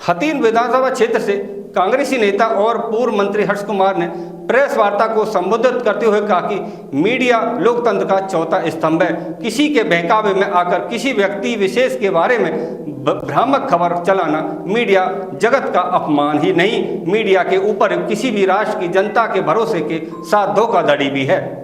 हथीन विधानसभा क्षेत्र से कांग्रेसी नेता और पूर्व मंत्री हर्ष कुमार ने प्रेस वार्ता को संबोधित करते हुए कहा कि मीडिया लोकतंत्र का चौथा स्तंभ है। किसी के बहकावे में आकर किसी व्यक्ति विशेष के बारे में भ्रामक खबर चलाना मीडिया जगत का अपमान ही नहीं, मीडिया के ऊपर किसी भी राष्ट्र की जनता के भरोसे के साथ धोखाधड़ी भी है।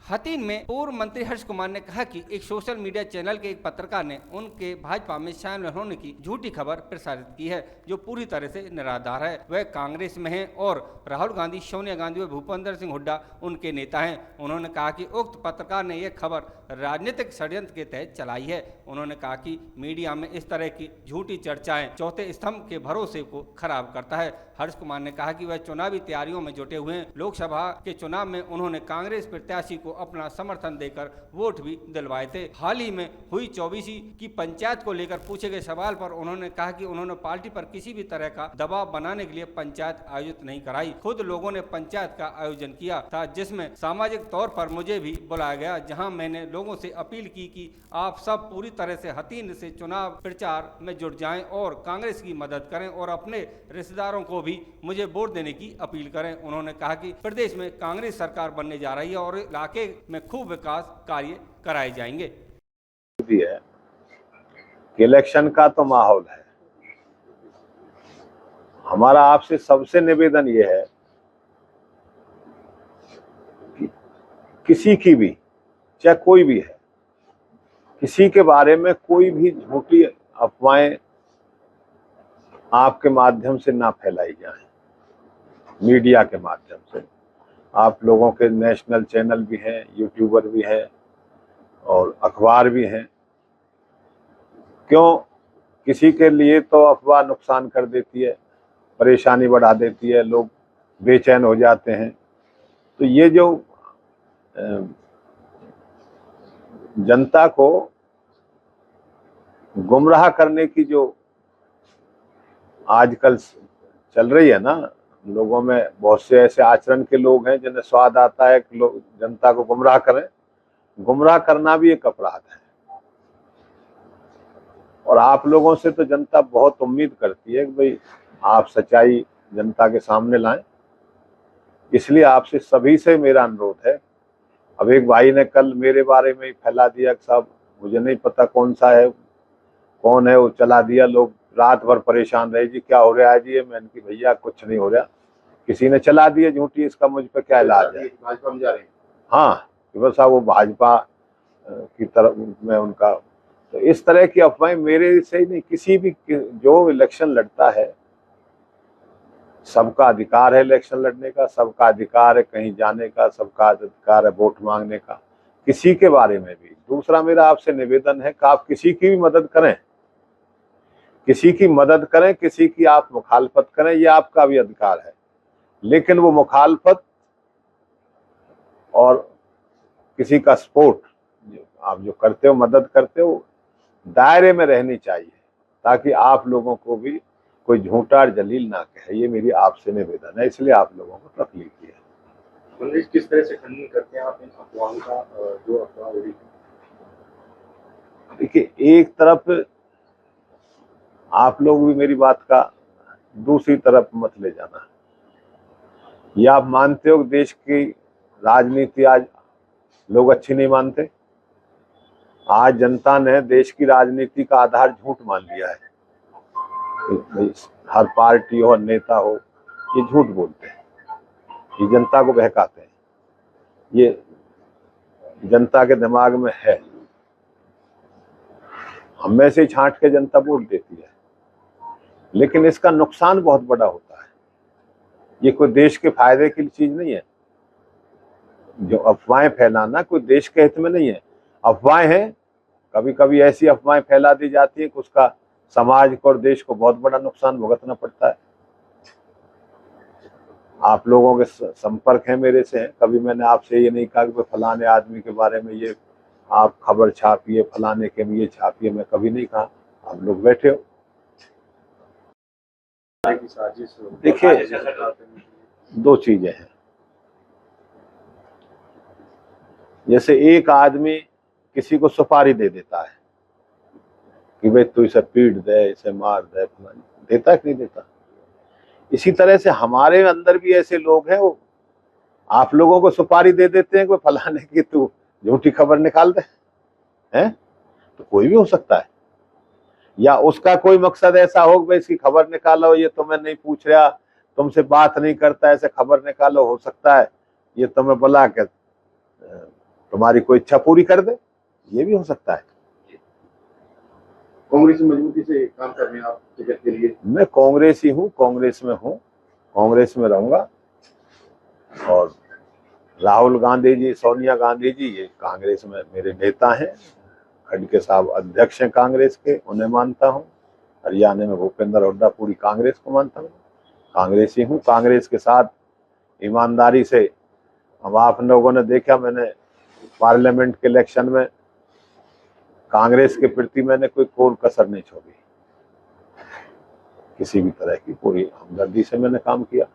हथीन में पूर्व मंत्री हर्ष कुमार ने कहा कि एक सोशल मीडिया चैनल के एक पत्रकार ने उनके भाजपा में शामिल होने की झूठी खबर प्रसारित की है, जो पूरी तरह से निराधार है। वह कांग्रेस में हैं और राहुल गांधी, सोनिया गांधी व भूपेंद्र सिंह हुड्डा उनके नेता हैं। उन्होंने कहा कि उक्त पत्रकार ने यह खबर राजनीतिक षड्यंत्र के तहत चलाई है। उन्होंने कहा कि मीडिया में इस तरह की झूठी चर्चाएं चौथे स्तंभ के भरोसे को खराब करता है। हर्ष कुमार ने कहा कि वह चुनावी तैयारियों में जुटे हुए हैं। लोकसभा के चुनाव में उन्होंने कांग्रेस प्रत्याशी को अपना समर्थन देकर वोट भी दिलवाए थे। हाल ही में हुई 24 की पंचायत को लेकर पूछे गए सवाल पर उन्होंने कहा कि उन्होंने पार्टी पर किसी भी तरह का दबाव बनाने के लिए पंचायत आयोजित नहीं कराई। खुद लोगों ने पंचायत का आयोजन किया था, जिसमें सामाजिक तौर पर मुझे भी बुलाया गया, जहां मैंने लोगों से अपील की कि आप सब पूरी तरह से हथीन से चुनाव प्रचार में जुट जाएं और कांग्रेस की मदद करें और अपने रिश्तेदारों को भी मुझे वोट देने की अपील करें। उन्होंने कहा कि प्रदेश में कांग्रेस सरकार बनने जा रही है और इलाके में खूब विकास कार्य कराए जाएंगे। भी है कि इलेक्शन का तो माहौल है। हमारा आपसे सबसे निवेदन यह है कि किसी की भी, चाहे कोई भी है, किसी के बारे में कोई भी झूठी अफवाहें आपके माध्यम से ना फैलाई जाए। मीडिया के माध्यम से आप लोगों के नेशनल चैनल भी हैं, यूट्यूबर भी हैं और अखबार भी हैं। क्यों? किसी के लिए तो अफवाह नुकसान कर देती है, परेशानी बढ़ा देती है, लोग बेचैन हो जाते हैं। तो ये जो जनता को गुमराह करने की जो आजकल चल रही है ना, लोगों में बहुत से ऐसे आचरण के लोग हैं जिन्हें स्वाद आता है कि लोग जनता को गुमराह करें। गुमराह करना भी एक अपराध है और आप लोगों से तो जनता बहुत उम्मीद करती है कि भाई आप सच्चाई जनता के सामने लाएं। इसलिए आपसे सभी से मेरा अनुरोध है। अब एक भाई ने कल मेरे बारे में फैला दिया कि साहब मुझे नहीं पता कौन सा है, कौन है, वो चला दिया। लोग रात भर परेशान रहे, जी क्या हो रहा है जी। मैंने कि भैया कुछ नहीं हो रहा, किसी ने चला दिया झूठी, इसका मुझ पर क्या इलाज है। भाजपा में जा रहे हैं। हाँ, बस वो भाजपा की तरफ में उनका, तो इस तरह की अफवाहें मेरे से ही नहीं, किसी भी जो इलेक्शन लड़ता है, सबका अधिकार है इलेक्शन लड़ने का, सबका अधिकार है कहीं जाने का, सबका अधिकार है वोट मांगने का, किसी के बारे में भी। दूसरा मेरा आपसे निवेदन है कि आप किसी की भी मदद करें, किसी की मदद करें, किसी की आप मुखालफत करें, ये आपका भी अधिकार है। लेकिन वो मुखालफत और किसी का सपोर्ट आप जो करते हो, मदद करते हो, दायरे में रहनी चाहिए, ताकि आप लोगों को भी कोई झूठा और जलील ना कहे। ये मेरी आपसे निवेदन है, इसलिए आप लोगों को तकलीफ की है। किस तरह से खंडन करते हैं आप इन अफवाहों का, जो अफवाह हो रही है? देखिए, एक तरफ आप लोग भी मेरी बात का दूसरी तरफ मत ले जाना। ये आप मानते हो कि देश की राजनीति आज लोग अच्छी नहीं मानते। आज जनता ने देश की राजनीति का आधार झूठ मान लिया है। हर पार्टी हो, नेता हो, ये झूठ बोलते हैं, ये जनता को बहकाते हैं, ये जनता के दिमाग में है। हम में से छांट के जनता वोट देती है, लेकिन इसका नुकसान बहुत बड़ा होता है। ये कोई देश के फायदे की चीज नहीं है। जो अफवाहें फैलाना कोई देश के हित में नहीं है। अफवाहें हैं, कभी कभी ऐसी अफवाहें फैला दी जाती है कि उसका समाज को और देश को बहुत बड़ा नुकसान भुगतना पड़ता है। आप लोगों के संपर्क है मेरे से, है। कभी मैंने आपसे ये नहीं कहा कि फलाने आदमी के बारे में ये आप खबर छापिए, फलाने के में ये छापिए, मैं कभी नहीं कहा। आप लोग बैठे हो। देखिए, दो चीजें हैं। जैसे एक आदमी किसी को सुपारी दे देता है कि भाई तू इसे पीट दे, इसे मार दे, फलानी, देता कि नहीं देता। इसी तरह से हमारे अंदर भी ऐसे लोग हैं, वो आप लोगों को सुपारी दे देते हैं कि फलाने की तू झूठी खबर निकाल दे, हैं? तो कोई भी हो सकता है, या उसका कोई मकसद ऐसा हो कि इसकी खबर निकालो, ये तुम्हें नहीं पूछ रहा, तुमसे बात नहीं करता, ऐसे खबर निकालो, हो सकता है ये तुम्हें बुला के तुम्हारी कोई इच्छा पूरी कर दे, ये भी हो सकता है। कांग्रेस में मजबूती से काम कर रहे हैं आप टिकट के लिए? मैं कांग्रेसी हूँ, कांग्रेस में हूँ, कांग्रेस में रहूंगा। और राहुल गांधी जी, सोनिया गांधी जी, ये कांग्रेस में मेरे नेता हैं। खड़गे साहब अध्यक्ष हैं कांग्रेस के, उन्हें मानता हूँ। हरियाणा में भूपेंद्र हुड्डा पूरी कांग्रेस को मानता हूँ। कांग्रेसी हूँ, कांग्रेस के साथ ईमानदारी से। अब आप लोगों ने देखा, मैंने पार्लियामेंट के इलेक्शन में कांग्रेस के प्रति मैंने कोई कसर नहीं छोड़ी, किसी भी तरह की, पूरी हमदर्दी से मैंने काम किया।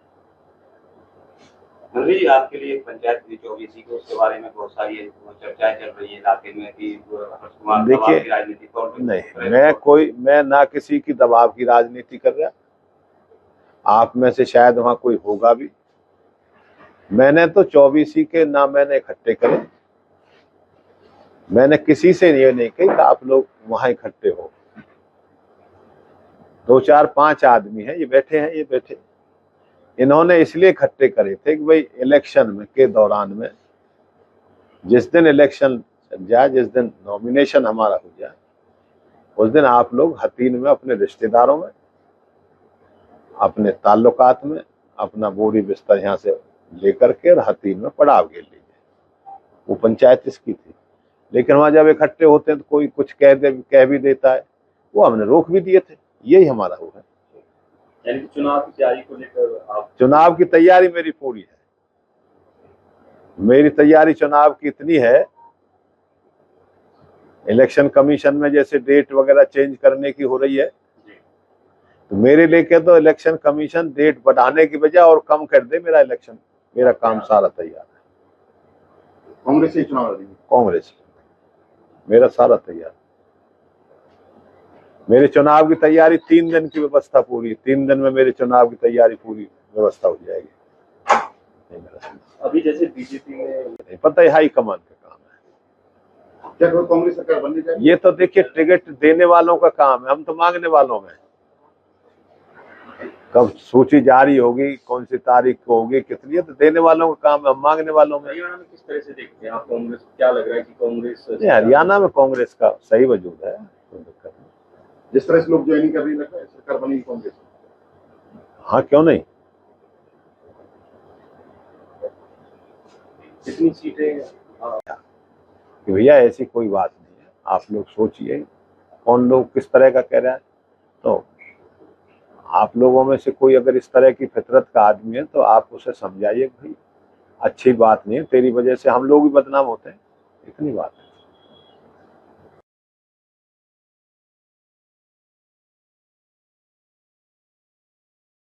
मनवी जी, आपके लिए पंचायत 24 को, उसके बारे में बहुत सारी चर्चाएं चल रही है इलाके में कि हर्ष कुमार देखिए, की राजनीति पर नहीं, मैं ना किसी की दबाव की राजनीति कर रहा। आप में से शायद वहां कोई होगा भी। मैंने तो 24 के ना मैंने इकट्ठे करे, मैंने किसी से ये नहीं कही कि आप लोग वहां इकट्ठे हो। 2 4 5 आदमी हैं, ये बैठे, इन्होंने इसलिए इकट्ठे करे थे कि भाई इलेक्शन में के दौरान में, जिस दिन इलेक्शन जाए, जिस दिन नॉमिनेशन हमारा हो जाए, उस दिन आप लोग हतीन में अपने रिश्तेदारों में, अपने ताल्लुकात में अपना बोरी बिस्तर यहाँ से लेकर के और हतीन में पड़ाव घेर लीजिए। वो पंचायत इसकी थी। लेकिन वहां जब इकट्ठे होते हैं तो कोई कुछ कह भी देता है, वो हमने रोक भी दिए थे। यही हमारा वो है। यानी कि चुनाव की तैयारी को लेकर आप? चुनाव की तैयारी मेरी पूरी है। मेरी तैयारी चुनाव की इतनी है, इलेक्शन कमीशन में जैसे डेट वगैरह चेंज करने की हो रही है, तो मेरे लेके तो इलेक्शन कमीशन डेट बढ़ाने की बजाय और कम कर दे। मेरा काम सारा तैयार है। कांग्रेस से चुनाव लड़ेंगे? कांग्रेस, मेरा सारा तैयार। मेरे चुनाव की तैयारी 3 दिन की व्यवस्था पूरी, 3 दिन में मेरे चुनाव की तैयारी पूरी व्यवस्था हो जाएगी। अभी जैसे बीजेपी में नहीं पता, है हाई कमान का काम है। क्या कांग्रेस सरकार बननी चाहिए? ये तो देखिए टिकट देने वालों का काम है, हम तो मांगने वालों में। कब सूची जारी होगी, कौन सी तारीख को होगी, कितनी, तो देने वालों का काम है, हम मांगने वालों में। हरियाणा में किस तरह से देखते हैं आप कांग्रेस? क्या लग रहा है कि कांग्रेस? नहीं, हरियाणा में कांग्रेस का सही वजूद है, कोई दिक्कत नहीं। जिस तरह से लोग ज्वाइनिंग कर रही है, लगता है सरकार बनेगी कांग्रेस? हाँ, क्यों नहीं। कितनी सीटें? कि भैया ऐसी कोई बात नहीं है, आप लोग सोचिए कौन लोग किस तरह का कह रहा है। तो आप लोगों में से कोई अगर इस तरह की फितरत का आदमी है तो आप उसे समझाइए भाई अच्छी बात नहीं है, तेरी वजह से हम लोग भी बदनाम होते हैं, इतनी बात है।